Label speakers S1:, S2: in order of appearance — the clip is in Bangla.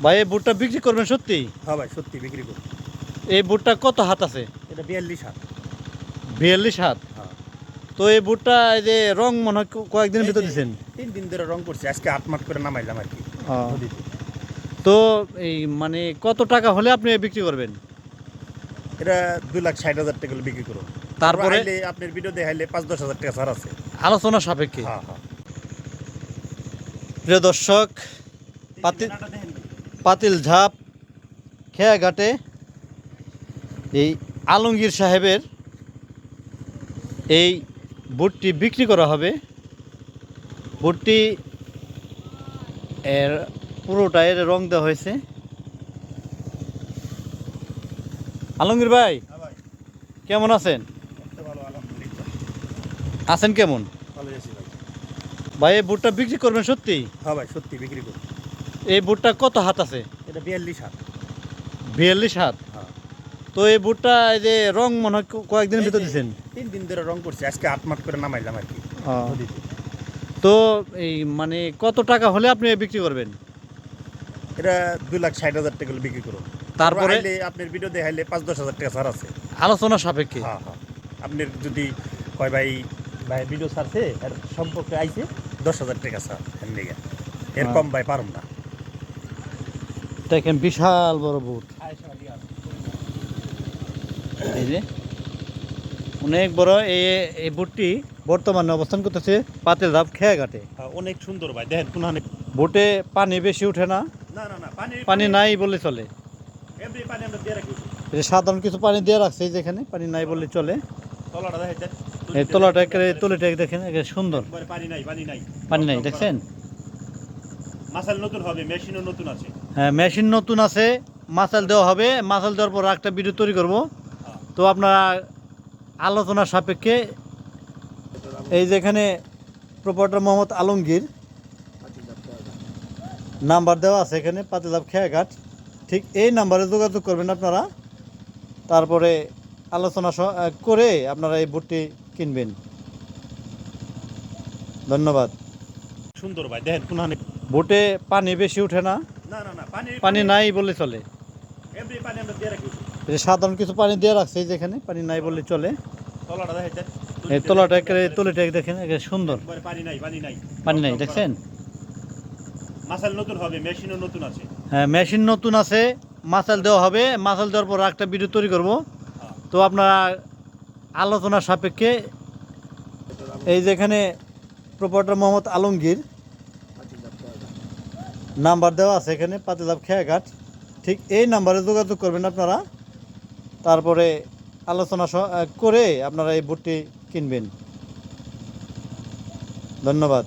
S1: ভাই এই বুটটা বিক্রি করবেন সত্যি?
S2: হ্যাঁ ভাই, সত্যি বিক্রি করব।
S1: এই বুটটা কত হাত আছে?
S2: এটা 42 হাত।
S1: 42 হাত।
S2: হ্যাঁ।
S1: তো এই বুটটা এই যে রং মনে হয় কয়েকদিনের ভিতর দিচ্ছেন?
S2: 3 দিন ধরে রং করছে, আজকে আটমাট করে নামাইলাম আর কি নদীতে।
S1: তো এই মানে কত টাকা হলে আপনি বিক্রি করবেন?
S2: এটা 2,60,000 টাকা হলে বিক্রি করব।
S1: তারপরে
S2: আপনার ভিডিও দেখাইলে 5-10 হাজার টাকা ছাড় আছে।
S1: আলোচনা সাপেক্ষে।
S2: হ্যাঁ হ্যাঁ।
S1: প্রিয় দর্শক, পাতিল ঝাপ খেয়াঘাটে এই আলমগীর সাহেবের এই বুটটি বিক্রি করা হবে। বুটটি এর পুরোটাই রং দেওয়া হয়েছে। আলমগীর ভাই কেমন আছেন? আছেন কেমন? ভাই এই বুটটা বিক্রি করবেন সত্যি?
S2: হ্যাঁ ভাই, সত্যি বিক্রি করব।
S1: এই বুটটা কত হাত আছে?
S2: এটা 42 হাত।
S1: 42 হাত।
S2: হ্যাঁ।
S1: তো এই বুটটা এই যে রং মনে হয় কয়েকদিনের ভিতর দিচ্ছেন?
S2: 3 দিন ধরে রং করছে, আজকে আটমাট করে নামাইলাম আর কি নদীতে।
S1: তো এই মানে কত টাকা হলে আপনি বিক্রি করবেন?
S2: এটা 2,60,000 টাকা হলে বিক্রি করব।
S1: তারপরে
S2: আপনার ভিডিও দেখাইলে 5-10 হাজার টাকা ছাড় আছে।
S1: আলোচনা সাপেক্ষে।
S2: হ্যাঁ হ্যাঁ। আপনার যদি কয় ভাই ভিডিও ছাড়ছে এর সম্পর্কে আইছে 10,000 টাকা ছাড় এর লেগে। এর কম ভাই পারুম না।
S1: দেখেন বিশাল বড় বুট, এই যে অনেক বড়। এই বুটটি বর্তমানে অবস্থান করতেছে পাতিল ধাপ খেয়াঘাটে।
S2: অনেক সুন্দর ভাই, দেখেন কোনখানে
S1: বুটে পানি বেশি ওঠে না,
S2: না না না
S1: পানি নাই বলে চলে।
S2: এমনি পানি আমরা দিয়ে রাখি।
S1: এই যে সাধারণ কিছু পানি দিয়ে রাখছে, যেখানে পানি নাই বলে চলে।
S2: তলাটা দেখাইতে
S1: এই তলাটা একেবারে তুলেটা দেখেন, একেবারে সুন্দর।
S2: পানি নাই, পানি নাই।
S1: পানি নাই দেখছেন?
S2: মাসাল নতুন হবে, মেশিনও নতুন আছে।
S1: হ্যাঁ, মেশিন নতুন আছে, মাসাল দেওয়া হবে। মাসাল দেওয়ার পর একটা ভিডিও তৈরি করব। তো আপনারা আলোচনা সাপেক্ষে এই যেখানে প্রোপাইটার মোহাম্মদ আলমগীর নাম্বার দেওয়া আছে, এখানে পাতিলাভ খেয়াঘাট, ঠিক এই নাম্বারে যোগাযোগ করবেন আপনারা। তারপরে আলোচনা করে আপনারা এই বুটটি কিনবেন। ধন্যবাদ।
S2: সুন্দর ভাই, দেখেন কোনখানে
S1: বুটে পানি বেশি ওঠে না,
S2: না না না
S1: পানি নাই বলে চলে।
S2: এমনি পানি আমরা দিয়ে রাখি।
S1: এই যে সাধারণ কিছু পানি দিয়ে রাখছে, যেখানে পানি নাই বলে চলে।
S2: তলাটা দেখাইতে
S1: এই তলাটা একেবারে তুলেটা দেখেন, একেবারে সুন্দর।
S2: পানি নাই, পানি নাই।
S1: পানি নাই দেখছেন?
S2: মাসাল নতুন হবে, মেশিনও নতুন আছে।
S1: হ্যাঁ, মেশিন নতুন আছে, মাসাল দেওয়া হবে। মাসাল দেওয়ার পর একটা ভিডিও তৈরি করব। তো আপনারা আলোচনা সাপেক্ষে এই যেখানে প্রোপাইটার মোহাম্মদ আলমগীর নাম্বার দেওয়া আছে, এখানে পাতিলাভ খেয়াঘাট, ঠিক এই নাম্বারে যোগাযোগ করবেন আপনারা। তারপরে আলোচনা করে আপনারা এই বুটটি কিনবেন। ধন্যবাদ।